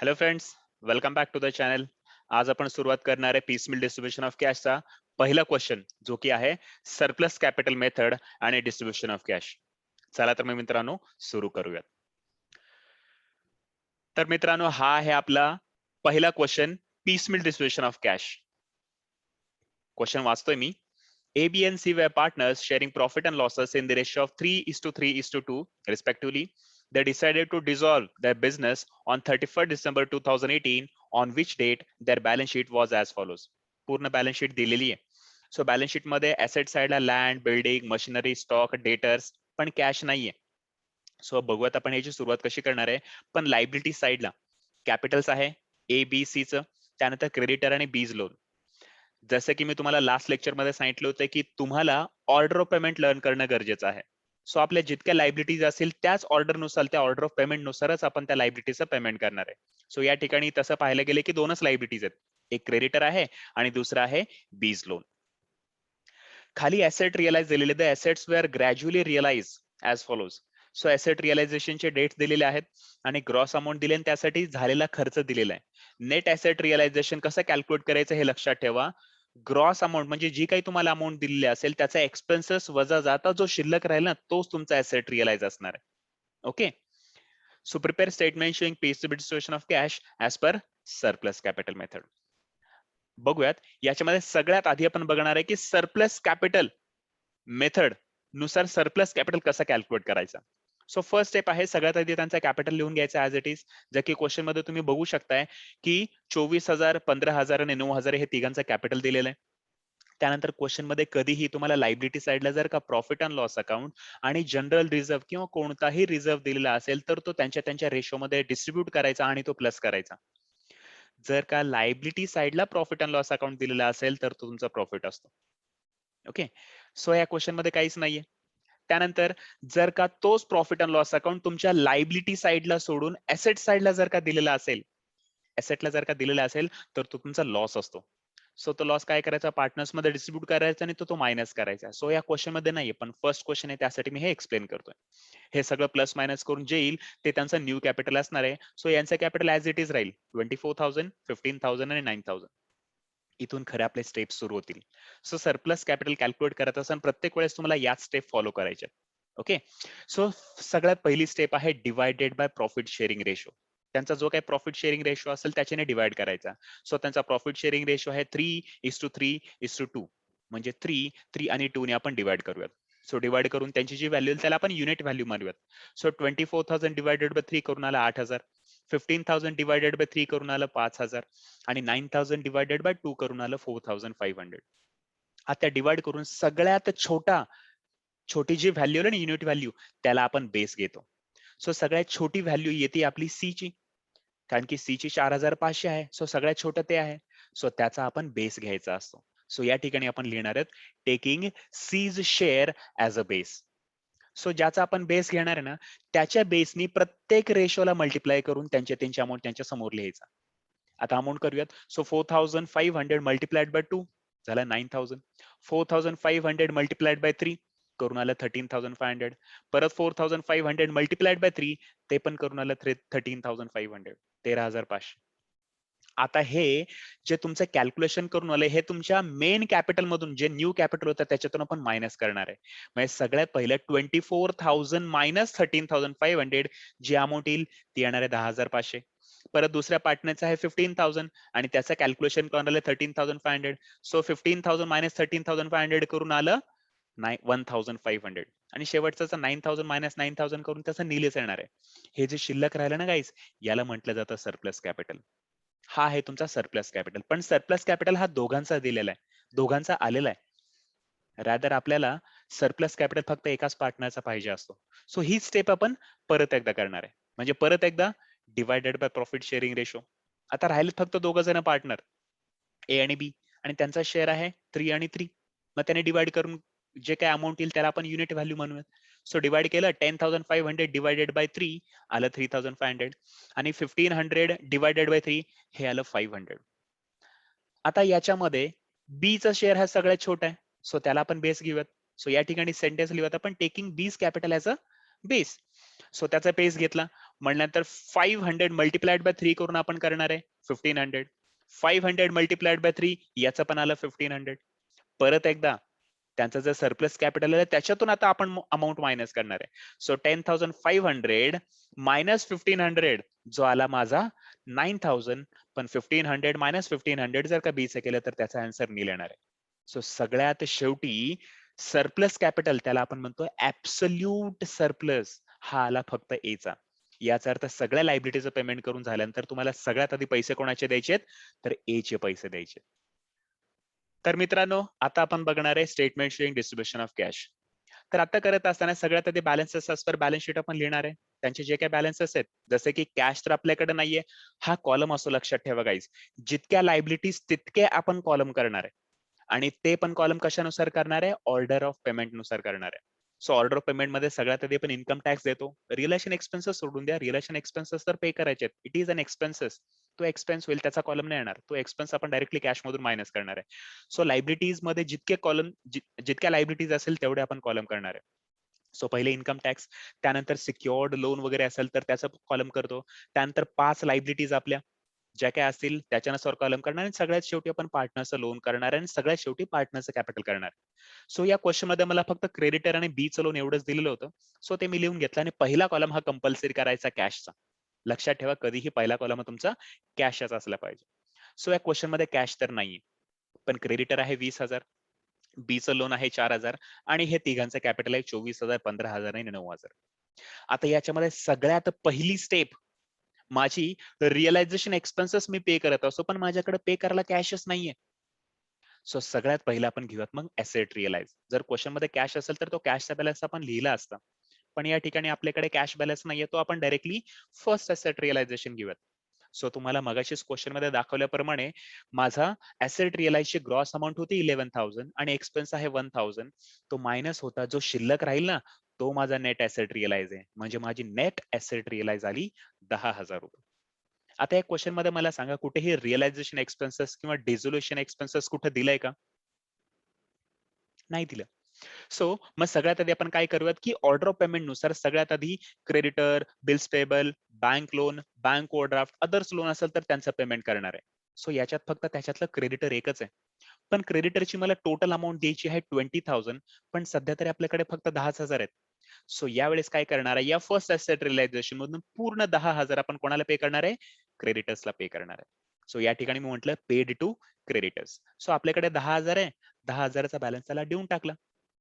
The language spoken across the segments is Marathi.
Hello friends, welcome back to the channel. आज आपण सुरुवात करणार आहे पीसमिल डिस्ट्रीब्युशन ऑफ कॅशचा पहिला क्वेश्चन, जो की आहे सरप्लस कॅपिटल मेथड आणि डिस्ट्रीब्युशन ऑफ कॅश. चला तर मग मित्रांनो सुरू करूयात. तर मित्रांनो, हा आहे आपला पहिला question, piecemeal distribution of cash. Question वाचतोय मी. A, B, and C were partners sharing profit and losses in the ratio of 3:3:2, respectively. They decided to dissolve their business on 31st December 2018, on which date their balance sheet was as follows. पूर्ण balance sheet दिलेली आहे. सो बॅलन्स शीट मध्ये ऍसेट साइडला land, building, machinery, stock, debtors, पण कॅश नाहीये. सो बघूयात आपण याची सुरुवात कशी करणार आहे. पण लायबिलिटी साइडला कॅपिटल्स आहे ए बी सी चं, त्यानंतर क्रेडिटर आणि बीज लोन. जसं की मी तुम्हाला लास्ट लेक्चर मध्ये सांगितलं होतं की तुम्हाला ऑर्डर ऑफ पेमेंट लर्न करणं गरजेचं आहे. सो आपल्या जितक्या लायबिलिटीज असतील त्याच ऑर्डरनुसार, त्या ऑर्डर ऑफ पेमेंट नुसारच आपण त्या लायबिलिटीचं पेमेंट करणार आहे. सो या ठिकाणी तसं पाहायला गेले की दोनच लायबिलिटीज आहेत, एक क्रेडिटर आहे आणि दुसरा आहे बीज लोन. खाली ऍसेट रिअलाइज दिलेले, the assets were gradually realise as follows. So asset रिअलायझेशनचे डेट्स दिलेले आहेत आणि ग्रॉस अमाऊंट दिले आणि त्यासाठी झालेला खर्च दिलेला आहे. नेट ऍसेट रिअलायझेशन कसं कॅल्क्युलेट करायचं हे लक्षात ठेवा. ग्रॉस अमाऊंट म्हणजे जी काही तुम्हाला अमाऊंट दिलेली असेल त्याचा एक्सपेन्सेस वजा जाता जो शिल्लक राहील ना, तोच तुमचा ऍसेट रिअलाइज असणार आहे. Okay. So prepare statement showing piecemeal distribution of cash as per surplus capital method. बघूयात. याच्यामध्ये सगळ्यात आधी आपण बघणार आहे की सरप्लस कॅपिटल मेथड नुसार सरप्लस कॅपिटल कसा कॅल्क्युलेट करायचा. सो फर्स्ट स्टेप आहे, सगळ्यात आधी त्यांचा कॅपिटल लिहून घ्यायचा ऍज इट इज. जर की क्वेश्चन मध्ये तुम्ही बघू शकताय की 24,000, 15,000 आणि 9,000 हे तिघांचं कॅपिटल दिलेलं आहे. त्यानंतर क्वेश्चन मध्ये कधीही तुम्हाला लायबिलिटी साइडला जर का प्रॉफिट अँड लॉस अकाउंट आणि जनरल रिझर्व्ह किंवा कोणताही रिझर्व्ह दिलेला असेल तर तो त्यांच्या त्यांच्या रेशोमध्ये डिस्ट्रीब्यूट करायचा आणि तो प्लस करायचा. जर का लायबिलिटी साइडला प्रॉफिट अँड लॉस अकाउंट दिलेला असेल तर तो तुमचा प्रॉफिट असतो. ओके. सो या क्वेश्चन मध्ये काहीच नाहीये. त्यानंतर जर का तोच प्रॉफिट अँड लॉस अकाउंट तुमच्या लायबिलिटी साइडला सोडून ऍसेट साइडला जर का दिलेला असेल, ऍसेटला जर का दिलेला असेल तर तो तुमचा लॉस असतो. सो तो लॉस काय करायचा, पार्टनर्स मध्ये डिस्ट्रीब्यूट करायचा आणि तो मायनस करायचा. सो या क्वेश्चन मध्ये नाहीये, पण फर्स्ट क्वेश्चन आहे त्यासाठी मी हे एक्सप्लेन करतोय. हे सगळं प्लस मायनस करून जे येईल ते त्यांचं न्यू कॅपिटल असणार आहे. सो यांचं कॅपिटल ऍज इट इज राहील 24,000, 15,000 आणि 9,000. इथून खरे आपले स्टेप सुरू होतील. सो सरप्लस कॅपिटल कॅल्क्युलेट करत असताना प्रत्येक वेळेस तुम्हाला याच स्टेप फॉलो करायचे. ओके. सो सगळ्यात पहिली स्टेप आहे divided by profit sharing ratio. त्यांचा जो काही प्रॉफिट शेअरिंग रेशो असेल त्याच्याने डिवाइड करायचा. सो त्यांचा प्रॉफिट शेअरिंग रेशो आहे 3:3:2, म्हणजे 3 आणि 2 ने आपण डिवाइड करूयात. सो डिवाइड करून त्यांची जी व्हॅल्यू त्याला आपण युनिट व्हॅल्यू मानूयात. सो 24,000 डिवायडेड बाय 3 करून आला 8,000. 15,000 डिवायडेड बाय 3 करून आलं 5,000 आणि 9,000 डिवायडेड बाय 2 करून आलं 4,500. आता डिवाइड करून सगळ्यात छोटी जी व्हॅल्यू आहे ना, युनिट व्हॅल्यू, त्याला आपण बेस घेतो. सो सगळ्यात छोटी व्हॅल्यू येते आपली सी ची, कारण की सी ची 4,500 आहे. सो सगळ्यात छोटं ते आहे. सो त्याचा आपण बेस घ्यायचा असतो. सो या ठिकाणी आपण लिहिणार आहोत taking C's share as a base. So ज्याचा आपण बेस घेणार आहे ना, त्याच्या बेसनी प्रत्येक रेशोला मल्टिप्लाय करून त्यांची अमाऊंट त्यांच्या समोर लिहायचा. आता अमाऊंट करूयात. सो 4,500 मल्टिप्लाइड बाय 2 झालं 9,000. 4,500 मल्टिप्लाइड बाय 3 करून आलं 13,500. परत 4,500 मल्टिप्लाइड बाय 3 ते पण करून आलं 13,500, 13,500. आता हे जे तुमचं कॅल्क्युलेशन करून आलंय हे तुमच्या मेन कॅपिटल मधून जे न्यू कॅपिटल होतं त्याच्यातून आपण मायनस करणार आहे. म्हणजे सगळ्यात पहिलं 24,000 मायनस 13,500 जी अमाऊंट येईल ती येणार आहे 10,500. परत दुसऱ्या पार्टनरचा आहे 15,000 आणि त्याचं कॅल्क्युलेशन करून आलं 13,500. सो 15,000 मायनस 13,500 करून आलं 1,500 आणि शेवटचं 9,000 मायनस 9,000 करून त्याचं निलेच येणार आहे. हे जे शिल्लक राहिलं ना गाईस, याला म्हटलं जातं सरप्लस कॅपिटल. हा आहे तुमचा सरप्लस कॅपिटल. पण सरप्लस कॅपिटल हा दोघांचा दिलेला आहे, दोघांचा आलेला आहे. रॅदर आपल्याला सरप्लस कॅपिटल फक्त एकाच पार्टनरचा पाहिजे असतो. सो ही स्टेप आपण परत एकदा करणार आहे. म्हणजे परत एकदा divided by profit sharing ratio. आता राहिले फक्त दोघं जण पार्टनर ए आणि बी आणि त्यांचा शेअर आहे 3 आणि 3. मग त्याने डिवाइड करून जे काही अमाऊंट येईल त्याला आपण युनिट व्हॅल्यू म्हणूयात. सो डिवाइड केलं 10,500 डिवायडेड बाय 3 आलं 3,500 आणि 1,500 डिवायडेड बाय 3 हे आलं 500. आता याच्यामध्ये बी चा शेअर हा सगळ्यात छोटा आहे. सो त्याला आपण बेस घेऊयात. सो या ठिकाणी सेंटेन्स लिहूयात आपण टेकिंग बीज capital as a base. So त्याचा बेस घेतला म्हटल्यानंतर 500 मल्टिप्लाइड बाय 3 करून आपण करणार आहे 1500. 500 मल्टिप्लाइड बाय 3 याचं पण आलं 1500. परत एकदा त्यांचं जर सरप्लस कॅपिटल आहे त्याच्यातून आता आपण अमाऊंट मायनस करणार आहे. सो 10,500 मायनस 1500 जो आला माझा 9,000. पण 1500 मायनस 1500 जर का बीचं केलं तर त्याचा आन्सर नील येणार आहे. सो सगळ्यात शेवटी सरप्लस कॅपिटल त्याला आपण म्हणतो ऍब्सोल्यूट सरप्लस हा आला फक्त एचा. याचा अर्थ सगळ्या लायबिलिटीचं पेमेंट करून झाल्यानंतर तुम्हाला सगळ्यात आधी पैसे कोणाचे द्यायचे तर ए चे पैसे द्यायचे. तर मित्रांनो आता आपण बघणार आहे statement showing distribution of cash. तर आता करत असताना सगळ्यात आधी बॅलन्सेस पर बॅलन्स शीट आपण लिहिणार आहे. त्यांचे जे काही बॅलन्सेस आहेत जसे की कॅश तर आपल्याकडे नाहीये, हा कॉलम असो लक्षात ठेवा गाईज. जितक्या लायबिलिटीज तितके आपण कॉलम करणार आहे आणि ते पण कॉलम कशानुसार करणार आहे ऑर्डर ऑफ पेमेंट नुसार करणार आहे. सो ऑर्डर ऑफ पेमेंट मध्ये सगळ्यात आधी आपण इन्कम टॅक्स देतो. रिलेशन एक्सपेन्सेस सोडून द्या, रिलेशन एक्सपेन्सेस तर पे करायचे. It is an expenses. तो एक्सपेन्स होईल त्याचा कॉलम नाही येणार, तो एक्सपेन्स आपण डायरेक्टली कॅश मधून मायनस करणार आहे. सो लायबिलिटीज मध्ये जितके कॉलम जितक्या लायबिलिटीज असेल तेवढे आपण कॉलम करणार आहे. सो पहिले इन्कम टॅक्स, त्यानंतर सिक्युअर्ड लोन वगैरे असेल तर त्याचा कॉलम करतो. त्यानंतर 5 लायबिलिटीज आपल्या ज्या काय असतील त्याच्यानुसार कॉलम करणार आणि सगळ्यात शेवटी आपण पार्टनरचं लोन करणार आणि सगळ्यात शेवटी पार्टनरचं कॅपिटल करणार. सो या क्वेश्चन मध्ये मला फक्त क्रेडिटर आणि बीचं लोन एवढंच दिलेलं होतं. सो ते मी लिहून घेतलं आणि पहिला कॉलम हा कंपल्सरी करायचा कॅशचा. लक्षात ठेवा कधीही पहिला कॉलम तुमचा कॅशचा असला पाहिजे. सो या क्वेश्चन मध्ये कॅश तर नाहीये, पण क्रेडिटर आहे 20,000, बीचं लोन आहे 4,000 आणि हे तिघांचं कॅपिटल आहे 24,000, 15,000 आणि 9,000. आता याच्यामध्ये सगळ्यात पहिली स्टेप माझी रिअलायझेशन एक्सपेन्सेस मी पे करत असतो, पण माझ्याकडे पे करायला कॅशच नाहीये. सो सगळ्यात पहिला आपण घेऊयात मग ऍसेट रिअलाइज. जर क्वेश्चन मध्ये कॅश असेल तर तो कॅशचा बॅलन्स आपण लिहिला असता, पण या ठिकाणी आपल्याकडे कॅश बॅलन्स नाहीये, तो आपण डायरेक्टली फर्स्ट ऍसेट रिअलायझेशन घेऊयात. सो तुम्हाला मगाशीच क्वेश्चन मध्ये दाखवल्याप्रमाणे माझा ऍसेट रिअलाइजची ग्रॉस अमाऊंट होती 11,000 आणि एक्सपेन्स आहे 1,000. तो मायनस होता जो शिल्लक राहील ना तो माझा नेट ऍसेट रिअलाइज आहे. म्हणजे माझी नेट ऍसेट रिअलाइज आली 10,000 रुपये. आता या क्वेश्चन मध्ये मला सांगा कुठेही रिअलायझेशन एक्सपेन्सेस किंवा डिझोल्युशन एक्सपेन्सेस कुठे दिलंय का? नाही दिलं. सो मग सगळ्यात आधी आपण काय करूयात की ऑर्डर ऑफ पेमेंट नुसार सगळ्यात आधी creditor, bills payable, bank loan, bank overdraft, others loan असेल तर त्यांचं पेमेंट करणार आहे. सो याच्यात फक्त त्याच्यातलं क्रेडिटर एकच आहे. पण क्रेडिटरची मला टोटल अमाऊंट द्यायची आहे 20,000, पण सध्या तरी आपल्याकडे फक्त 10,000 आहेत. सो यावेळेस काय करणार आहे या फर्स्ट ऍसेट रिअलायझेशन मधून पूर्ण 10,000 आपण कोणाला पे करणार आहे क्रेडिटर्सला पे करणार आहे. सो या ठिकाणी मी म्हटलं पेड टू क्रेडिटर्स. सो आपल्याकडे 10,000 आहे, 10,000चा बॅलन्स त्याला देऊन टाकला.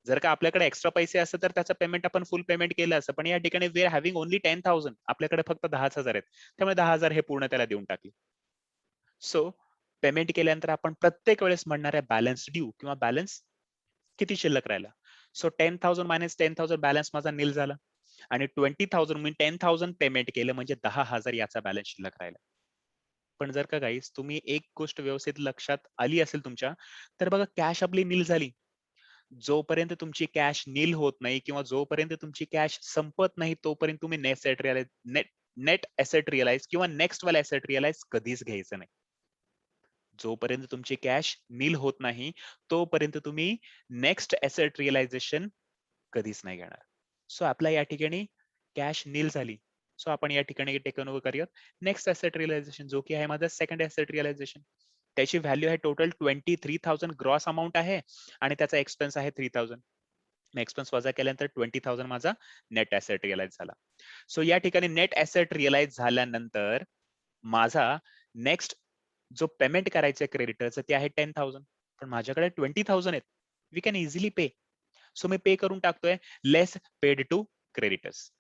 जर का आपल्याकडे एक्स्ट्रा पैसे असते तर त्याचं पेमेंट आपण फुल पेमेंट केलं असतं, पण या ठिकाणी वी आर हॅव्हिंग ओनली 10,000, आपल्याकडे फक्त 10,000 आहेत, त्यामुळे 10,000 हे पूर्ण त्याला देऊन टाकले. सो पेमेंट केल्यानंतर आपण प्रत्येक वेळेस म्हणणार आहे बॅलन्स ड्यू किंवा बॅलन्स किती शिल्लक राहिला. सो 10,000 मायनस 10,000 बॅलन्स माझा नील झाला आणि 20,000 मी 10,000 पेमेंट केलं म्हणजे 10,000 याचा बॅलन्स शिल्लक राहिला. पण जर का गाईस तुम्ही एक गोष्ट व्यवस्थित लक्षात आली असेल तुमच्या, तर बघा कॅश आपली नील झाली. जोपर्यंत तुमची कॅश नील होत नाही किंवा जोपर्यंत तुमची कॅश संपत नाही तोपर्यंत तुम्ही नेट एसेट रिअलाइज किंवा नेक्स्ट वाला एसेट रिअलाइज कधीच घ्यायचं नाही. जोपर्यंत तुमची कॅश नील होत नाही तोपर्यंत तुम्ही नेक्स्ट एसेट रिअलायझेशन कधीच नाही घेणार. सो आपल्या या ठिकाणी कॅश नील झाली. सो आपण या ठिकाणी टेकन ओव्हर करूयात नेक्स्ट एसेट रिअलायझेशन जो की आहे माझा सेकंड एसेट रिअलायझेशन. त्याची व्हॅल्यू आहे टोटल 23,000 ग्रॉस अमाऊंट आहे आणि त्याचा एक्सपेन्स आहे 3,000. एक्सपेन्स वजा केल्यानंतर 20,000 माझा नेट एसेट रिअलाइज झाला. सो या ठिकाणी नेट एसेट रिअलाइज झाल्यानंतर माझा नेक्स्ट जो पेमेंट करायचं क्रेडिटरचं ते आहे 10,000, पण माझ्याकडे 20,000 आहेत. We can easily pay. So मी पे करून टाकतोय less paid to creditors.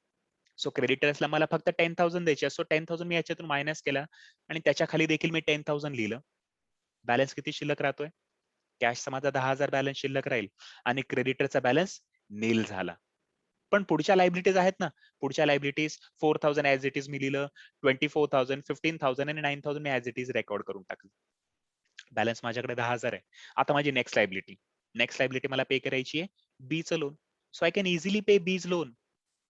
So क्रेडिटर्सला मला फक्त 10,000 द्यायचे. सो 10,000 मी याच्यातून मायनस केला आणि त्याच्या खाली देखील मी 10,000 लिहिलं. बॅलन्स किती शिल्लक राहतोय? कॅशचा माझा 10,000 बॅलन्स शिल्लक राहील आणि क्रेडिटरचा बॅलन्स नील झाला. पण पुढच्या लायबिलिटीज आहेत ना, पुढच्या liabilities 4,000 as it is me लिहिलं, 24,000, 15,000 आणि 9,000 मी ऍज इट इज रेकॉर्ड करून टाकलं. बॅलन्स माझ्याकडे 10,000 आहे. आता माझी नेक्स्ट लायबिलिटी. नेक्स्ट लायबिलिटी मला पे करायची आहे बीचं loan. So I can easily pay B's loan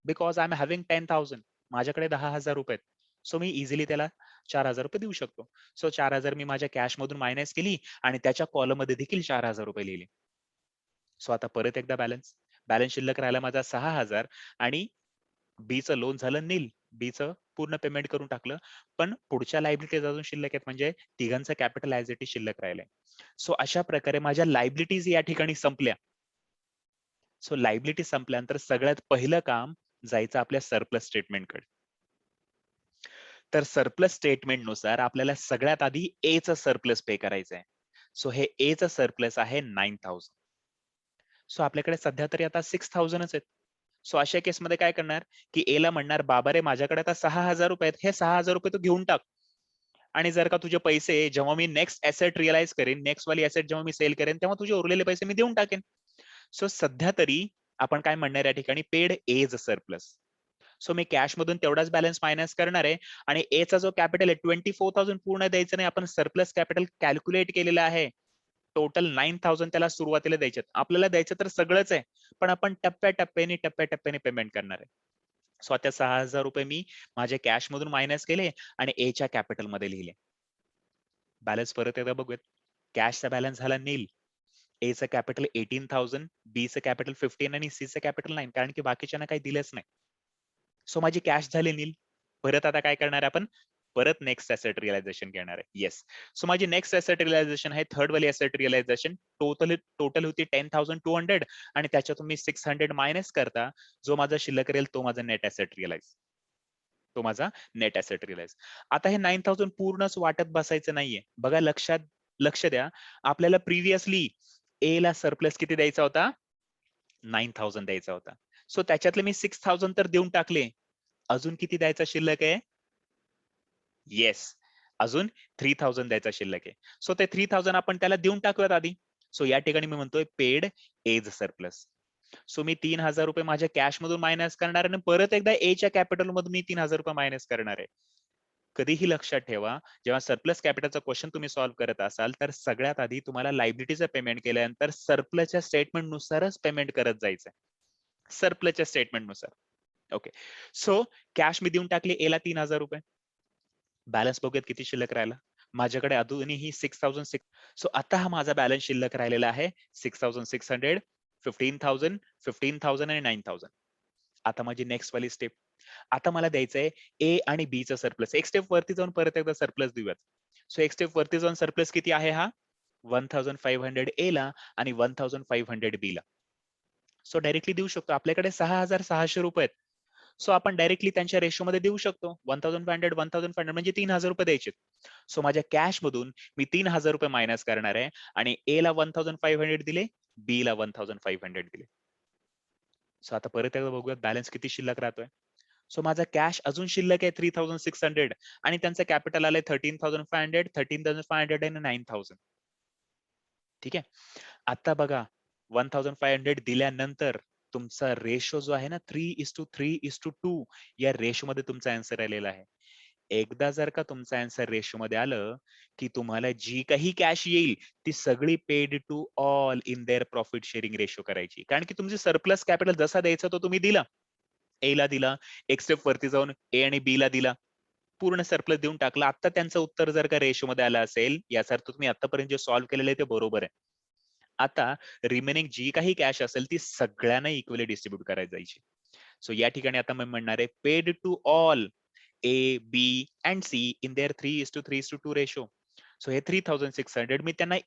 because I am having 10,000. माझ्याकडे 10,000 रुपये आहेत. सो मी इझिली त्याला 4,000 रुपये देऊ शकतो. सो 4,000 मी माझ्या कॅश मधून मायनस केली आणि त्याच्या कॉलम मध्ये देखील 4,000 रुपये लिहिले. सो आता परत एकदा बॅलन्स शिल्लक राहिला माझा 6,000 आणि बीचं लोन झालं नील. बीचं पूर्ण पेमेंट करून टाकलं, पण पुढच्या लायबिलिटीज अजून शिल्लक आहेत, म्हणजे तिघांचं कॅपिटल ॲज इट इज शिल्लक राहिलंय. सो अशा प्रकारे माझ्या लायबिलिटीज या ठिकाणी संपल्या. सो लायबिलिटी संपल्यानंतर सगळ्यात पहिलं काम जायचं आपल्या सरप्लस स्टेटमेंटकडे. तर सरप्लस स्टेटमेंट नुसार आपल्याला सगळ्यात आधी ए चं सरप्लस पे करायचं आहे. सो हे ए चं सरप्लस आहे 9,000. सो आपल्याकडे सध्या तरी आता 6,000च आहेत. सो अशा केसमध्ये काय करणार, की ए ला म्हणणार, बाबा रे माझ्याकडे आता 6,000 रुपये आहेत, हे 6,000 रुपये तू घेऊन टाक. आणि जर का तुझे पैसे जेव्हा मी नेक्स्ट ऍसेट रिअलाइज करेन, नेक्स्ट वाली ऍसेट जेव्हा मी सेल करेन, तेव्हा तुझे उरलेले पैसे मी देऊन टाकेन. सो सध्या तरी आपण काय म्हणणार या ठिकाणी, पेड एज सरप्लस. सो मी कॅश मधून तेवढाच बॅलन्स मायनस करणार आहे आणि ए चा जो कॅपिटल आहे 24,000 पूर्ण द्यायचं नाही, आपण सरप्लस कॅपिटल कॅल्क्युलेट केलेलं आहे. टोटल 9,000 त्याला सुरुवातीला द्यायचे. आपल्याला द्यायचं तर सगळंच आहे, पण आपण टप्प्याटप्प्याने पेमेंट करणार आहे. सो आता 6,000 रुपये मी माझ्या कॅश मधून मायनस केले आणि ए च्या कॅपिटल मध्ये लिहिले. बॅलन्स परत एकदा बघूयात. कॅशचा बॅलन्स झाला नील. ए चं कॅपिटल 18,000, बी चं कॅपिटल 15 आणि सी चं कॅपिटल 9, कारण की बाकीच्यांना काही दिलंच नाही. सो माझी कॅश झाली नील. परत आता काय करणार आहे आपण, परत नेक्स्ट ऍसेट रिअलायझेशन घेणार आहे. येस. सो माझी नेक्स्ट ऍसेट रिअलायझेशन आहे थर्ड वाली ऍसेट रिअलायझेशन. टोटल होती 10,200 आणि त्याच्यातून मी 600 मायनस करता जो माझा शिल्लक राहील तो माझा नेट ऍसेट रिअलाइज. तो माझा नेट ऍसेट रिअलाइज. आता हे 9,000 पूर्णच वाटत बसायचं नाहीये. बघा लक्ष द्या. आपल्याला प्रिव्हियसली ए ला सरप्लस किती द्यायचा होता, 9,000 द्यायचा होता. सो त्याच्यातले मी 6,000 तर देऊन टाकले. अजून किती द्यायचा शिल्लक आहे? येस. अजून 3,000 द्यायचा शिल्लक आहे. सो ते 3,000 आपण त्याला देऊन टाकूयात आधी. सो या ठिकाणी मी म्हणतोय पेड एज सरप्लस. सो मी 3,000 रुपये माझ्या कॅश मधून मायनस करणार आणि परत एकदा ए च्या कॅपिटल मधून मी 3,000 रुपये मायनस करणार आहे. कधीही लक्षात ठेवा, जेव्हा सरप्लस कॅपिटलचा क्वेश्चन तुम्ही सॉल्व्ह करत असाल, तर सगळ्यात आधी तुम्हाला लायबिलिटीचं पेमेंट केल्यानंतर सरप्लसच्या स्टेटमेंट नुसारच पेमेंट करत जायचंय. सरप्लसच्या स्टेटमेंट नुसार. ओके. सो कॅश मी देऊन टाकली ए ला 3,000 रुपये. बॅलन्स बघूयात किती शिल्लक राहिला. माझ्याकडे अजूनही 6,006. सो आता हा माझा बॅलन्स शिल्लक राहिलेला आहे 6,600, 15,000, 15,000 आणि 9,000. आता माझी नेक्स्ट वाली स्टेप. आता मला द्यायचंय ए आणि बी चं सरप्लस. एक स्टेप वरती जाऊन परत एकदा सरप्लस देऊयात. सो एक स्टेप वरती जाऊन सरप्लस किती आहे हा? 1,500 ए ला आणि 1,500 बी ला. सो डायरेक्टली देऊ शकतो. आपल्याकडे 6,600 रुपये आहेत. सो आपण डायरेक्टली त्यांच्या रेशोमध्ये देऊ शकतो. 1,500, 1,500 म्हणजे 3,000 रुपये द्यायचे. सो माझ्या कॅश मधून मी 3,000 रुपये मायनस करणार आहे आणि ए ला 1,500 दिले, बी ला 1,500 दिले. सो आता परत एकदा बघूयात बॅलन्स किती शिल्लक राहतोय. सो माझा कॅश अजून शिल्लक आहे 3,600 आणि त्यांचं कॅपिटल आलंय 13,500, 13,500 आणि 9,000. ठीक आहे. आता बघा 1,500 दिल्यानंतर तुमचा रेशो जो आहे ना 3:3:2 या रेशो मध्ये तुमचा आन्सर आलेला आहे. एकदा जर का तुमचा आन्सर रेशो मध्ये आलं, की तुम्हाला जी काही कॅश येईल ती सगळी paid to all in their profit sharing ratio करायची. कारण की तुमची सरप्लस कॅपिटल जसा द्यायचा तो तुम्ही दिला. ए ला दिला, एक स्टेप वरती जाऊन ए आणि बी ला दिला. पूर्ण सरप्लस देऊन टाकला. आता त्यांचं उत्तर जर का रेशो मध्ये आलं असेल, याचा अर्थ तुम्ही आतापर्यंत जे सॉल्व्ह केलेलं आहे ते बरोबर आहे. आता रिमेनिंग जी काही कॅश असेल ती सगळ्यांना इक्वली डिस्ट्रीब्यूट करायला जायची. सो या ठिकाणी आता मी म्हणणार आहे paid to all A, B and C in their 3:3:2 ratio. So हे 3,600 मी त्यांना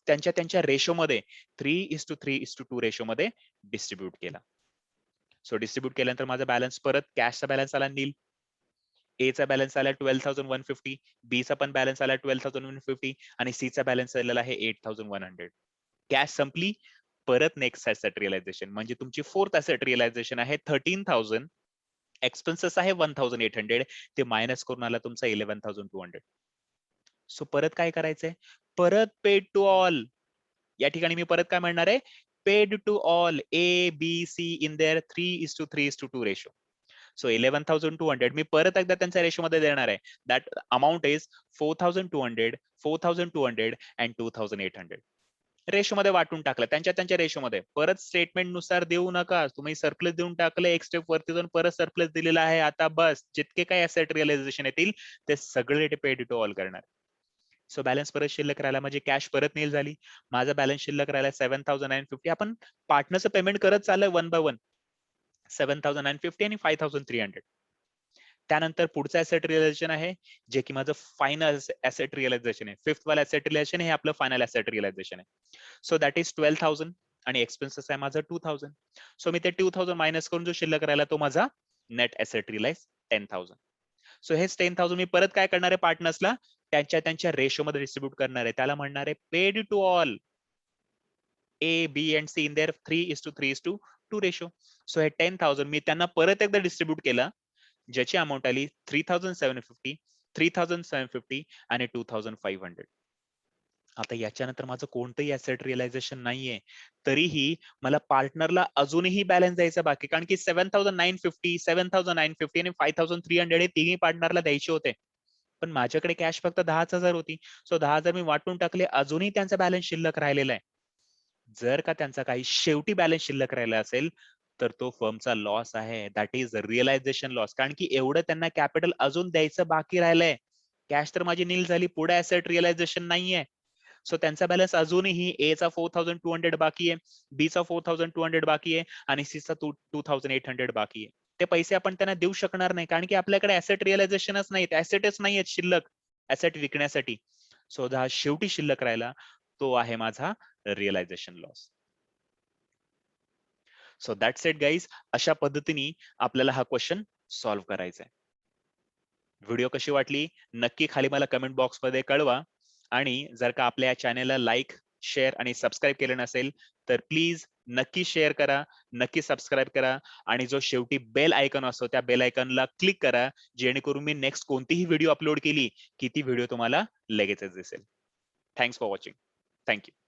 त्यांच्या रेशो मध्ये 3:3:2 रेशो मध्ये डिस्ट्रीब्यूट केला. सो डिस्ट्रीब्यूट केल्यानंतर माझा बॅलन्स परत कॅशचा बॅलन्स आला नील. ए चा बॅलन्स आला 12,150, बी चा पण बॅलन्स आला 12,150 आणि सी चा बॅलन्स आलेला आहे 8,100. कॅश संपली. परत नेक्स्ट ऍसेट रिअलायझेशन म्हणजे तुमची फोर्थ ऍसेट रिअलायझेशन आहे 13,000. एक्सपेन्सेस आहे 1,800. ते मायनस करून आला तुमचा 11,200. सो परत काय करायचंय? परत पेड टू ऑल. या ठिकाणी मी परत काय म्हणणार आहे? Paid to all A, B, C in their 3:3:2 ratio. So 11,200 मी परत एकदा त्यांच्या रेशोमध्ये देणार आहे. That amount is 4,200, 4,200 and 2,800. रेशोमध्ये वाटून टाकलं त्यांच्या रेशोमध्ये. परत स्टेटमेंट नुसार देऊ नका. तुम्ही सरप्लस देऊन टाकलं, एक स्टेप वरती जाऊन परत सरप्लस दिलेला आहे. आता बस जितके काही असेट रिअलायझेशन येतील ते सगळे पेड टू ऑल करणार. सो बॅलन्स परत शिल्लक राहिला, म्हणजे कॅश परत नील झाली. माझा बॅलन्स शिल्लक राहिला 7,950. आपण पार्टनरचं पेमेंट करत चाललोय वन बाय वन. 7,950 आणि 5,300. त्यानंतर पुढचं ऍसेट रिअलायझेशन आहे जे की माझं फायनल ऍसेट रिअलायझेशन आहे. फिफ्थ वाला ऍसेट रिअलायझेशन हे आपलं फायनल ऍसेट रिअलायझेशन आहे. सो दॅट इज 12,000 आणि एक्सपेन्सेस आहे माझं 2,000. सो मी ते 2,000 मायनस करून जो शिल्लक राहिला तो माझा नेट ऍसेट रिअलाइज 10,000. सो हेच 10,000 मी परत काय करणार आहे पार्टनर्सला त्यांच्या रेशो मध्ये डिस्ट्रीब्यूट करणार आहे. त्याला म्हणणार आहे paid to all A, B and C in their 3:3:2 ratio. So हे 10,000 मी त्यांना परत एकदा डिस्ट्रीब्यूट केलं ज्याची अमाऊंट आली 3,750, 3,750 आणि 2,500. आता याच्यानंतर माझं कोणतंही ऍसेट रिअलायझेशन नाहीये, तरीही मला पार्टनरला अजूनही बॅलन्स द्यायचा बाकी, कारण की 7,950, 7,950 आणि 5,300 हे तिन्ही पार्टनरला द्यायचे होते. पण माझ्याकडे कॅश फक्त 10,000 होती. सो 10,000 मी वाटून टाकले, अजूनही त्यांचा बॅलन्स शिल्लक राहिलेला आहे. जर का त्यांचा काही शेवटी बॅलन्स शिल्लक राहिला असेल तर तो फर्मचा लॉस आहे. दॅट इज रिअलायझेशन लॉस, कारण की एवढं त्यांना कॅपिटल अजून द्यायचं बाकी राहिलंय. कॅश तर माझी नील झाली, पुढे ऍसेट रिअलायझेशन नाहीये. सो त्यांचा बॅलन्स अजूनही ए चा 4,200 बाकी आहे, बी चा 4,200 बाकी आहे आणि सी चा 2,800 बाकी आहे. ते पैसे आपण त्यांना देऊ शकणार नाही, कारण की आपल्याकडे ऍसेट रिअलायझेशनच नाही, ऍसेटच नाही आहेत शिल्लक ऍसेट विकण्यासाठी. सो हा शेवटी शिल्लक राहिला तो आहे माझा realisation loss. So that's it guys. अशा पद्धतीने आपल्याला हा क्वेश्चन सॉल्व्ह करायचा आहे. व्हिडिओ कशी वाटली नक्की खाली मला कमेंट बॉक्स मध्ये कळवा. आणि जर का आपल्या या चॅनेलला लाईक, शेअर आणि सबस्क्राईब केलं नसेल तर प्लीज नक्की शेअर करा, नक्की सबस्क्राईब करा आणि जो शेवटी बेल आयकॉन असतो त्या बेल आयकॉनला क्लिक करा, जेणेकरून मी नेक्स्ट कोणतीही व्हिडिओ अपलोड केली की ती व्हिडिओ तुम्हाला लगेचच दिसेल. Thanks for watching. थँक्यू.